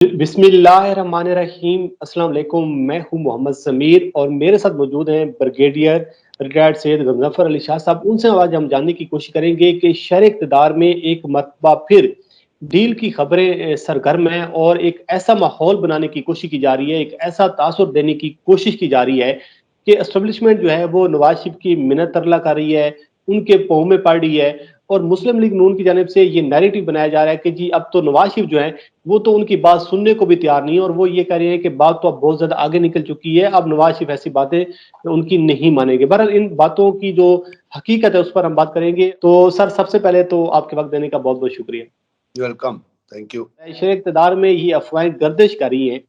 बिस्मिल्लाहिर्रहमानिर्रहीम। अस्सलाम वालेकुम। मैं हूं मोहम्मद समीर और मेरे साथ मौजूद हैं ब्रिगेडियर रिटायर्ड सैयद गंजफर अली शाह साहब। उनसे आज हम जानने की कोशिश करेंगे कि शहर इक़्तिदार में एक मरतबा फिर डील की खबरें सरगर्म हैं और एक ऐसा माहौल बनाने की कोशिश की जा रही है, एक ऐसा तासुर देने की कोशिश की जा रही है कि एस्टेब्लिशमेंट जो है वो नवाज शरीफ की मिन्नत तरला कर रही है, उनके पाँव में पड़ रही है। और मुस्लिम लीग नून की जानिब से ये नैरेटिव बनाया जा रहा है कि जी अब तो नवाज शरीफ जो है वो तो उनकी बात सुनने को भी तैयार नहीं है और वो ये कह रहे हैं कि बात तो अब बहुत ज्यादा आगे निकल चुकी है, अब नवाज शरीफ ऐसी बातें उनकी नहीं मानेंगे। बहरहाल इन बातों की जो हकीकत है उस पर हम बात करेंगे। तो सर, सबसे पहले तो आपके वक्त देने का बहुत बहुत शुक्रिया। Welcome, thank you. शहर इक़्तिदार में ये अफवाहें गर्दिश कर रही हैं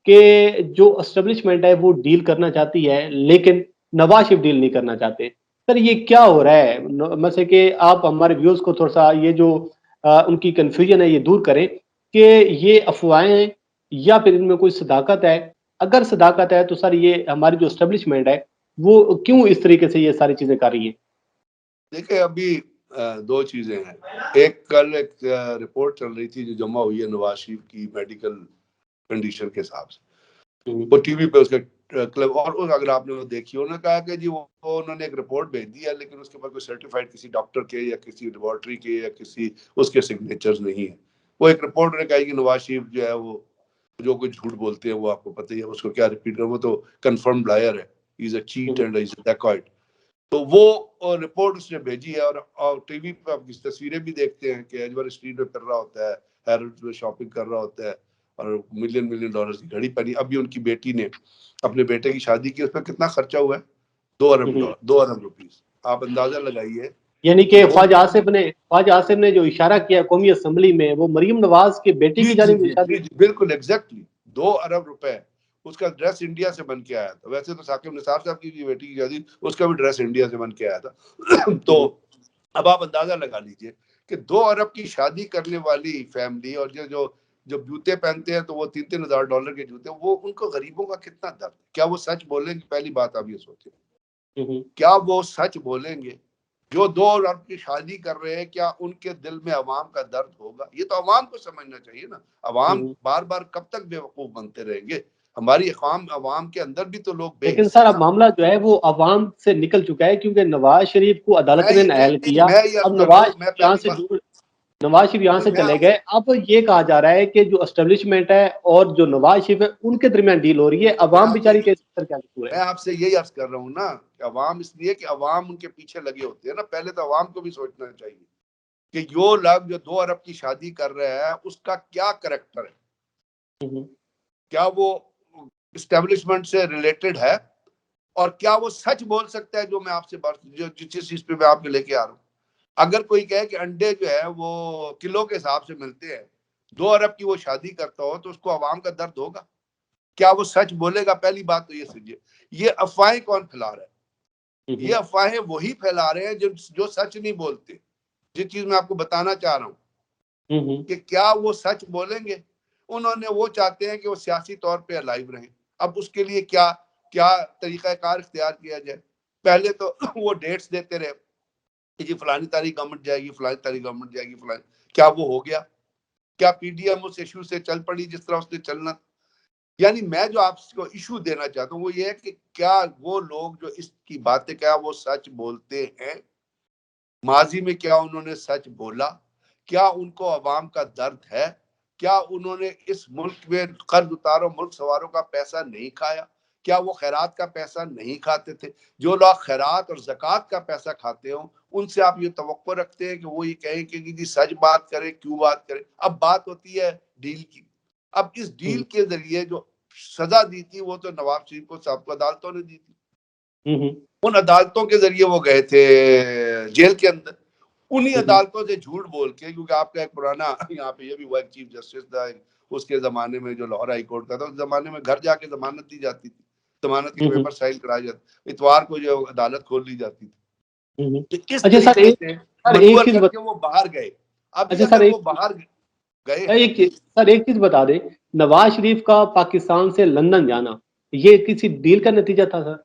कि जो एस्टेब्लिशमेंट है वो डील करना चाहती है, लेकिन नवाज शरीफ डील नहीं करना चाहते। सर, ये क्या हो रहा है? मतलब कि आप हमारे व्यूअर्स को थोड़ा सा ये जो उनकी कंफ्यूजन है ये दूर करें कि ये अफवाहें हैं या फिर इनमें कोई सदाकत है। अगर सदाकत है तो सर ये हमारी जो एस्टेब्लिशमेंट है वो क्यों इस तरीके से ये सारी चीजें कर रही है? देखिए, अभी दो चीजें हैं। एक, कल एक रिपोर्ट चल रही थी जो जमा हुई है नवाज शरीफ की मेडिकल कंडीशन के हिसाब से। वो टीवी पे उसके क्लब और अगर आपने वो देखी, उन्होंने कहा कि जी वो उन्होंने एक रिपोर्ट भेज दी है, लेकिन उसके ऊपर कोई सर्टिफाइड किसी डॉक्टर के या किसी लेबोरेटरी के या किसी उसके सिग्नेचर्स नहीं है। वो एक रिपोर्ट उन्होंने कहा कि नवाज शरीफ जो है वो जो कुछ झूठ बोलते हैं वो आपको पता ही है, उसको क्या रिपीट कर, वो तो कंफर्म्ड लायर है, he is a cheat and he is a dacoit. तो वो रिपोर्ट उसने भेजी है और टीवी पे आप इस तस्वीरें भी देखते हैं कि एजवर स्ट्रीट पे कर रहा होता है, हैरोल्ड्स में शॉपिंग कर रहा होता है और मिलियन मिलियन डॉलर्स की घड़ी पहनी। अभी उनकी बेटी ने अपने बेटे की शादी की, उस पर कितना खर्चा हुआ है? 2 अरब डॉलर, 2 अरब रुपीस। आप अंदाजा लगाइए यानी कि कि ख्वाजा आसिफ ने जो इशारा किया कौमी असेंबली में, वो मरीम नवाज के बेटे जी की जी जानिब जी इशारा। जी जी बिल्कुल एग्जैक्टली 2 अरब रुपए। उसका ड्रेस इंडिया से बन के आया था। वैसे तो साकिब निसार साहब की बेटी की शादी, उसका भी ड्रेस इंडिया से बन के आया था। तो अब आप अंदाजा लगा लीजिए कि 2 अरब की शादी करने वाली फैमिली और जो जो जो जूते पहनते हैं तो वो 3-3 हजार डॉलर के जूते, वो उनको गरीबों का कितना दर्द। क्या वो सच बोलेंगे? पहली बात आप ये सोचें, क्या वो सच बोलेंगे? जो 2 अरब की शादी कर रहे हैं, क्या उनके दिल में अवाम का दर्द होगा? ये तो अवाम को समझना चाहिए ना। अवाम बार बार कब तक बेवकूफ बनते रहेंगे? हमारी अवाम के अंदर भी तो लोग लेकिन सर अब बेहिस्सा। मामला जो है वो अवाम से निकल चुका है, क्योंकि नवाज शरीफ को अदालत ने नाअहल किया। मैं ये अर्ज अब कर रहा हूँ, मैं पहली बात नवाज शरीफ यहाँ से मैं चले आपसे गए। अब ये कहा जा रहा है कि जो एस्टेब्लिशमेंट है और जो नवाज शरीफ है उनके दरमियान डील हो रही है। मैं अवाम आपसे बेचारी के सर क्या कसूर मैं है? आपसे यही अर्ज कर रहा हूँ ना कि अवाम इसलिए कि अवाम उनके पीछे लगे होते हैं ना। पहले तो अवाम को भी सोचना चाहिए कि जो लोग जो 2 अरब की शादी कर रहे हैं उसका क्या करेक्टर है, क्या वो इस्टेब्लिशमेंट से रिलेटेड है और क्या वो सच बोल सकता है। जो मैं आपसे बात जो जिस चीज पे मैं आपके लेके आ रहा हूँ, अगर कोई कहे कि अंडे जो है वो किलो के हिसाब से मिलते हैं, 2 अरब की वो शादी करता हो, तो उसको अवाम का दर्द होगा? क्या वो सच बोलेगा? पहली बात तो ये समझिए। ये अफवाहें कौन फैला रहा है? ये अफवाहें वही फैला रहे हैं जो सच नहीं बोलते। जिस चीज मैं आपको बताना चाह रहा हूँ कि क्या वो सच बोलेंगे? उन्होंने वो चाहते हैं कि वो सियासी तौर पे अलाइव रहें। अब उसके लिए क्या क्या तरीकाकार इख्तियार किया जाए? पहले तो वो डेट्स देते रहे कि जी फलानी तारीख गवर्नमेंट जाएगी, फलानी तारीख गवर्नमेंट जाएगी, फलानी। क्या वो हो गया? क्या पीडीएम उस इशू से चल पड़ी जिस तरह उसने चलना? यानी मैं जो आपको इशू देना चाहता हूँ वो ये है कि क्या वो लोग जो इसकी बातें, क्या वो सच बोलते हैं? माजी में क्या उन्होंने सच बोला? क्या उनको अवाम का दर्द है? क्या उन्होंने इस मुल्क में कर्ज उतारों मुल्क सवारों का पैसा नहीं खाया? क्या वो खैरात का पैसा नहीं खाते थे? जो लोग खैरात और ज़कात का पैसा खाते हो, उनसे आप ये तवक्को रखते हैं कि वो ये कहें कि जी सच बात करें? क्यों बात करें? अब बात होती है डील की। अब इस डील के जरिए जो सजा दी थी वो तो नवाब शरीफ को सबको अदालतों ने दी थी। उन अदालतों के जरिए वो गए थे जेल के अंदर। उन्हीं अदालतों से झूठ बोल के, क्योंकि आपका एक पुराना यहाँ पे ये भी हुआ, चीफ जस्टिस था उसके जमाने में जो लाहौर हाई कोर्ट का था, उस जमाने में घर जाके जमानत दी जाती थी, जमानत के पेपर साइन कराए जाते, इतवार को जो अदालत खोल ली जाती थी। तो इस अच्छा सर, तरीके से एक मनूवर चीज करके वो बाहर गए। अभी अच्छा सर, अगर वो बाहर गए हैं, एक चीज बता दें। नवाज शरीफ का पाकिस्तान से लंदन जाना ये किसी डील का नतीजा था सर?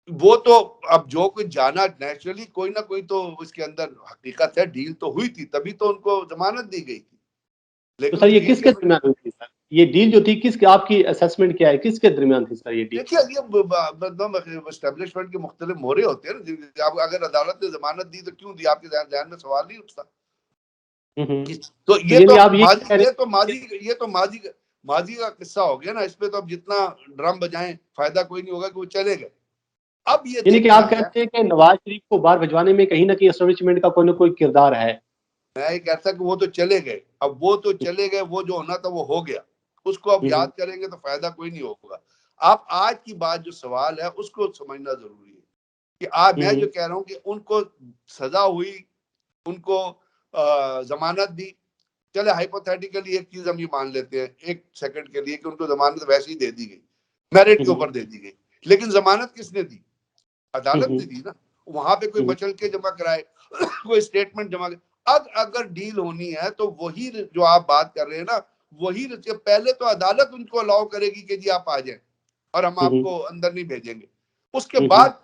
वो तो अब जो कुछ जाना, नेचुरली कोई ना कोई तो उसके अंदर हकीकत है, डील तो हुई थी, तभी तो उनको जमानत दी गई थी। तो लेकिन सर उस ये डील किसके के, दरमियान हुई थी सर? ये डील जो थी किस, आपकी असेसमेंट क्या है, किसके दरमियान थी सर ये डील? देखिए ये मतलब एस्टेब्लिशमेंट के मुख्तलिफ मोहरे होते हैं ना। आप अगर अदालत ने जमानत दी तो क्यों दी, आपके ध्यान में सवाल नहीं उठता। हम्म। तो तो ये यानी तो आप ये कह माजी, रहे ये तो हैं माजी, ये तो माजी माजी का किस्सा हो गया ना। इस पे तो अब जितना ड्रम बजाएं फायदा कोई नहीं होगा कि वो चले गए। अब ये यानी कि देखना आप है। कहते हैं कि नवाज शरीफ को बाहर भिजवाने में कहीं ना कहीं एस्टेब्लिशमेंट का कोई ना कोई किरदार है? मैं ये कहता कि वो तो चले गए, अब वो तो चले गए, वो जो होना था वो हो गया। उसको अब हम्म याद करेंगे तो फायदा कोई नहीं होगा। आप आज की बात जो सवाल है उसको समझना जरूरी है कि आज मैं जो हम्म कह रहा हूं कि उनको सजा हुई, उनको जमानत दी। चले हाइपोथेटिकली एक चीज हम ये मान लेते हैं एक सेकंड के लिए कि उनको जमानत वैसे ही दे दी गई, मेरिट के हम्म ऊपर दे दी गई। लेकिन जमानत किसने दी? अदालत हम्म ने दी ना। वहां पे कोई हम्म मचल के जमा कराए कोई स्टेटमेंट जमा कराए। अब अगर डील होनी है तो वही जो आप बात कर रहे हैं ना, वही पहले तो अदालत उनको अलाउ करेगी कि जी आप आ जाएं और हम हम्म आपको अंदर नहीं भेजेंगे। उसके हम्म बाद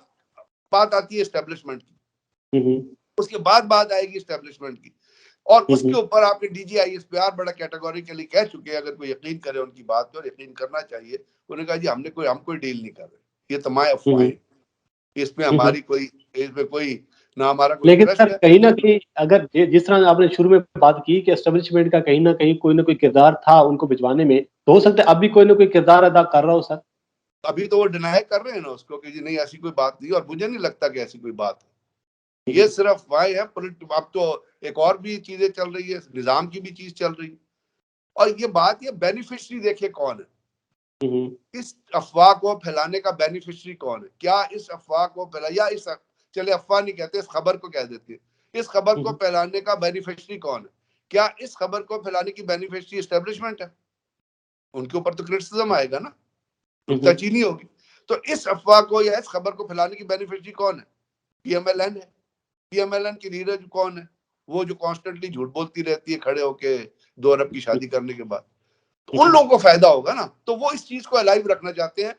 बात आती है एस्टेब्लिशमेंट की। हम्म उसके बाद बात आएगी एस्टेब्लिशमेंट की। और उसके हम्म ऊपर आपके डीजीआईएसपीआर बड़ा कैटेगोरिकली कह चुके हैं, अगर कोई यकीन करे उनकी बात पर, यकीन करना चाहिए। उन्होंने कहा जी हम कोई डील नहीं कर रहे, ये तमाम हम्म अफवाहें, इसमें हम्म। हमारी कोई, इसमें कोई ना हमारा कोई लेकिन इंटरेस्ट सर है। कहीं ना कहीं अगर जिस तरह आपने शुरू में बात की कि एस्टेब्लिशमेंट का कहीं ना कोई किरदार था उनको भिजवाने में, तो हो सकता है अब भी कोई ना कोई किरदार अदा कर रहा हो सर। अभी तो वो डिनाई कर रहे हैं ना उसको कि जी नहीं ऐसी कोई बात नहीं, और मुझे नहीं लगता कि ऐसी कोई बात है। ये हम्म सिर्फ अफवाहें हैं। अब तो एक और भी चीजें चल रही है, निजाम की भी चीज चल रही है। और ये बात, ये बेनिफिशियरी देखिए कौन है हम्म इस अफवाह को फैलाने का। बेनिफिशियरी कौन है? क्या इस अफवाह को फैला, या इस, चले अफवाह नहीं कहते, इस खबर को कह देते हैं, इस खबर को हम्म फैलाने का बेनिफिशियरी कौन है? क्या इस खबर को फैलाने की बेनिफिशियरी एस्टेब्लिशमेंट है? उनके ऊपर तो क्रिटिसिज्म आएगा ना, हम्म नुक्ताचीनी होगी। तो इस अफवाह को या इस खबर को फैलाने की बेनिफिशियरी कौन है? पीएमएलएन है। पीएमएलएन की लीडर कौन है? वो जो कॉन्स्टेंटली झूठ बोलती रहती है खड़े होके 2 अरब की शादी करने के बाद। तो उन हम्म। लोगों को फायदा होगा ना, तो वो इस चीज को अलाइव रखना चाहते हैं।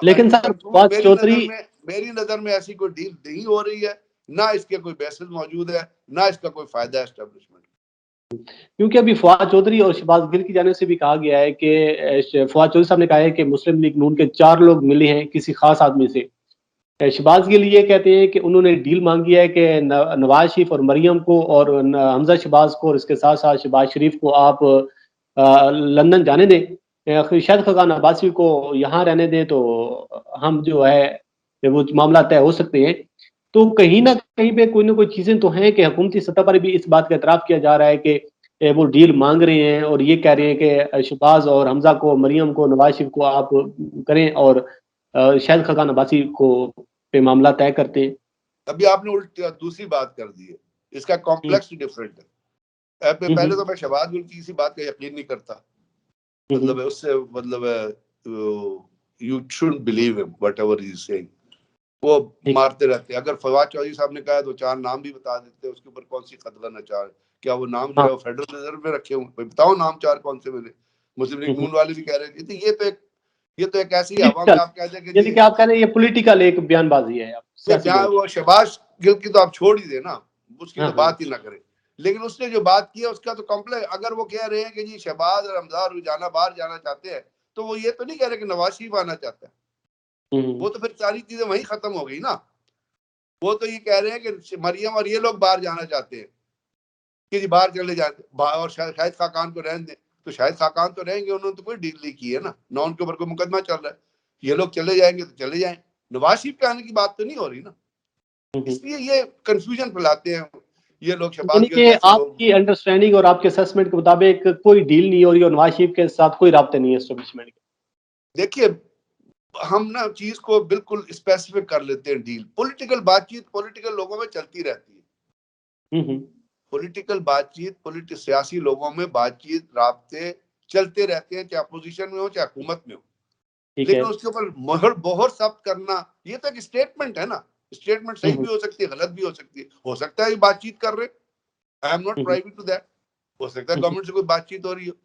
लेकिन to sir conclude, Fawad Chaudhry, मेरी नजर में ऐसी कोई डील नहीं हो रही है, ना इसके कोई बेसिस मौजूद है, ना इसका कोई फायदा है एस्टेब्लिशमेंट। क्योंकि अभी फवाद चौधरी और शहबाज गिल की जाने से भी कहा गया है कि फवाद चौधरी साहब ने कहा है कि मुस्लिम लीग नून के 4 लोग मिले हैं किसी खास आदमी से। शहबाज गिल ये कहते हैं कि उन्होंने डील मांगी है कि नवाज शरीफ और मरियम को और हमजा शहबाज को और इसके साथ साथ शहबाज शरीफ को आप लंदन जाने दें, शायद खकान अब्बासी को यहाँ रहने दें, तो हम जो है वो मामला तय हो सकते हैं। तो कहीं ना कहीं पे कोई ना कोई चीजें तो हैं कि हुकूमती सतह पर भी इस बात का एतराफ़ किया जा रहा है कि वो डील मांग रहे हैं और ये कह रहे हैं कि शहबाज और हमजा को, मरियम को, नवाज शरीफ को आप करें और शायद खकान अब्बासी को पे मामला तय करते हैं। अभी आपने उल्ट दूसरी बात कर दी है। इसका हम्म कॉम्प्लेक्स डिफरेंट है। पहले हम्म तो मैं शहबाज गिल की किसी बात का यकीन नहीं करता। हम्म मतलब है उससे, मतलब है you shouldn't believe him whatever he is saying. वो ठीक। मारते रहते हैं। अगर फवाद चौधरी साहब ने कहा तो 4 नाम भी बता देते, उसके ऊपर कौन सी कतला नचार। क्या वो नाम जो हाँ। है वो फेडरल रिजर्व में रखे हुए? भाई बताओ नाम 4 कौन से मिले। मुस्लिम लीग हम्म। नून वाले भी कह रहे थे। तो ये तो एक ऐसी हवा में पॉलिटिकल, आप कह दें कि यानी जी कि आप कह रहे हैं ये पॉलिटिकल एक बयानबाजी है, आप ये सियासी बयान, बयान। वो शहबाज गिल की तो आप छोड़ ही देना, उसकी हाँ तो हाँ। बात ही ना करें। लेकिन उसने जो बात की है उसका तो कॉम्प्लेक्स, अगर वो कह रहे हैं कि जी शहबाज और हमजा रुझाना बाहर जाना चाहते हैं, तो वो ये तो नहीं कह रहे कि नवाज शरीफ आना चाहता है। हम्म वो तो फिर सारी चीजें वहीं खत्म हो गई ना। वो तो ये कह रहे हैं कि मरियम और ये लोग बाहर जाना चाहते हैं कि जी बाहर चले जाते, और शाहिद खाकान को रहने दें। तो शाहिद खाकान तो रहेंगे, उन्होंने तो कोई डील नहीं की है ना उनके ऊपर कोई मुकदमा चल रहा है। ये लोग चले जाएंगे तो चले जाएं। नवाज शरीफ के आने की बात तो नहीं हो रही ना। हम्म। इसलिए ये कंफ्यूजन फैलाते हैं ये लोग, शहबाज यानी गिल कि जैसे लोग। आपकी अंडरस्टैंडिंग और आपके असेसमेंट के मुताबिक कोई डील नहीं हो रही और नवाज शरीफ के साथ कोई राब्ते नहीं है एस्टेब्लिशमेंट के? देखिए हम ना चीज को बिल्कुल स्पेसिफिक कर लेते हैं। डील, पॉलिटिकल बातचीत पॉलिटिकल लोगों में चलती रहती है। हम्म। पॉलिटिकल बातचीत, सियासी लोगों में बातचीत, राब्ते चलते रहते हैं, चाहे अपोजिशन में हो चाहे हुकूमत में हो। ठीक है। लेकिन उसके ऊपर मोहर बोहर सख्त करना, ये तो एक स्टेटमेंट है ना। स्टेटमेंट सही हम्म भी हो सकती है, गलत भी हो सकती है। हो सकता है ये बातचीत कर रहे, I am not hmm private to that. हो सकता है हम्म गवर्नमेंट से कोई बातचीत हो रही हो,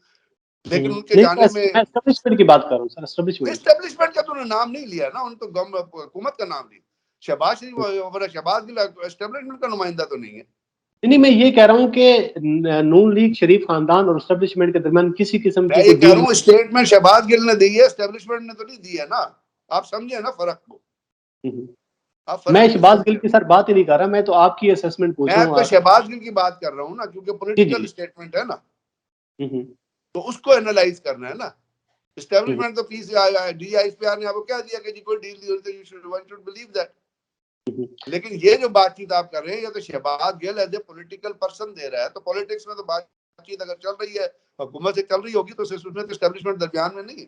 लेकिन उनके नहीं, जाने में मैं एस्टेब्लिशमेंट की बात कर रहा हूँ सर, एस्टेब्लिशमेंट की। एस्टेब्लिशमेंट का तो उन्होंने नाम नहीं लिया ना, उन्होंने तो हुकूमत का नाम लिया। शहबाज शरीफ और शहबाज गिल एस्टेब्लिशमेंट का नुमाइंदा तो नहीं है। नहीं, मैं ये कह रहा हूँ कि नून लीग शरीफ खानदान और एस्टेब्लिशमेंट के दरमियान किसी किस्म मैं की ये कोई कह रहा डील। हूँ स्टेटमेंट शहबाज गिल ने दी है, एस्टेब्लिशमेंट ने तो नहीं दी है ना। आप समझे ना फर्क को, आप फर्क मैं नहीं शहबाज गिल समझते। की सर बात ही नहीं कर रहा, मैं तो आपकी असेसमेंट पूछ रहा मैं हूँ तो आप। शहबाज गिल की बात कर रहा हूँ ना, क्योंकि जी पॉलिटिकल जी। स्टेटमेंट है ना, हम्म, तो उसको एनालाइज करना है ना। हम्म, एस्टेब्लिशमेंट तो पीस DISPR ने आपको क्या दिया कि जी कोई डील नहीं हो रही, तो वन शुड बिलीव दैट। हम्म, लेकिन ये जो बातचीत आप कर रहे हैं, ये तो Shahbaz Gill as a political person दे रहा है। तो पॉलिटिक्स में तो बातचीत अगर चल रही है, हुकूमत से चल रही होगी, तो उसमें तो एस्टेब्लिशमेंट दरमियान में नहीं है।